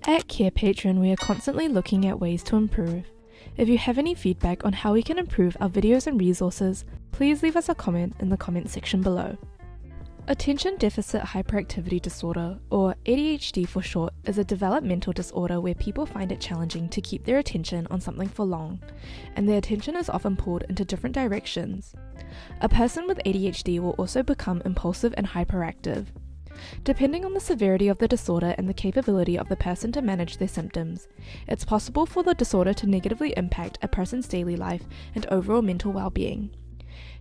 At Carepatron, we are constantly looking at ways to improve. If you have any feedback on how we can improve our videos and resources, please leave us a comment in the comment section below. Attention Deficit Hyperactivity Disorder, or ADHD for short, is a developmental disorder where people find it challenging to keep their attention on something for long, and their attention is often pulled into different directions. A person with ADHD will also become impulsive and hyperactive. Depending on the severity of the disorder and the capability of the person to manage their symptoms, it's possible for the disorder to negatively impact a person's daily life and overall mental well-being.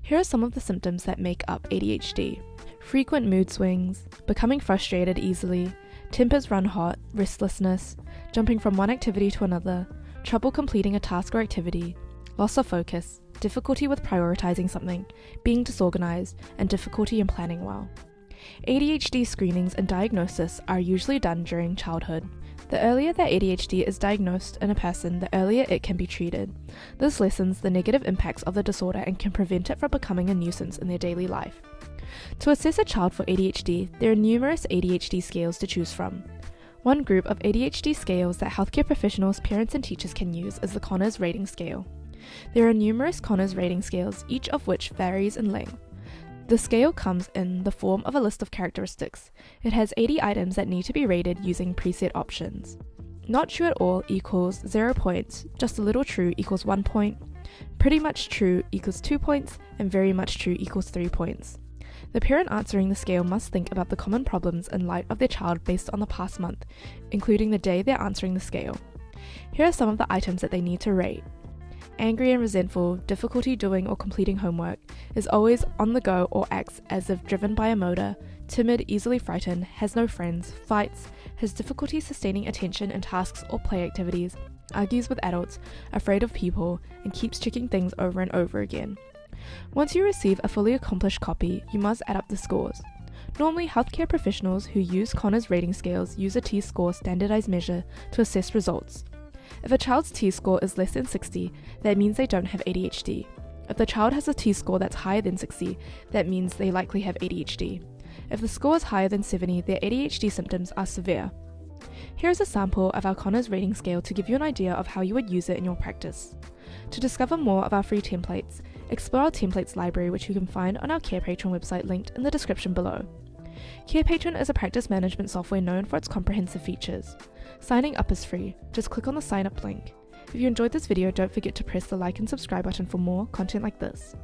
Here are some of the symptoms that make up ADHD. Frequent mood swings, becoming frustrated easily, tempers run hot, restlessness, jumping from one activity to another, trouble completing a task or activity, loss of focus, difficulty with prioritizing something, being disorganized, and difficulty in planning well. ADHD screenings and diagnosis are usually done during childhood. The earlier that ADHD is diagnosed in a person, the earlier it can be treated. This lessens the negative impacts of the disorder and can prevent it from becoming a nuisance in their daily life. To assess a child for ADHD, there are numerous ADHD scales to choose from. One group of ADHD scales that healthcare professionals, parents and teachers can use is the Conners Rating Scale. There are numerous Conners Rating Scales, each of which varies in length. The scale comes in the form of a list of characteristics. It has 80 items that need to be rated using preset options. Not true at all equals 0 points, just a little true equals 1 point, pretty much true equals 2 points, and very much true equals 3 points. The parent answering the scale must think about the common problems in light of their child based on the past month, including the day they're answering the scale. Here are some of the items that they need to rate. Angry and resentful, difficulty doing or completing homework, is always on the go or acts as if driven by a motor, timid, easily frightened, has no friends, fights, has difficulty sustaining attention in tasks or play activities, argues with adults, afraid of people, and keeps checking things over and over again. Once you receive a fully accomplished copy, you must add up the scores. Normally, healthcare professionals who use Conners rating scales use a T-score standardized measure to assess results. If a child's T-score is less than 60, that means they don't have ADHD. If the child has a T-score that's higher than 60, that means they likely have ADHD. If the score is higher than 70, their ADHD symptoms are severe. Here is a sample of our Conners rating scale to give you an idea of how you would use it in your practice. To discover more of our free templates, explore our templates library, which you can find on our Carepatron website linked in the description below. Carepatron is a practice management software known for its comprehensive features. Signing up is free, just click on the sign up link. If you enjoyed this video, don't forget to press the like and subscribe button for more content like this.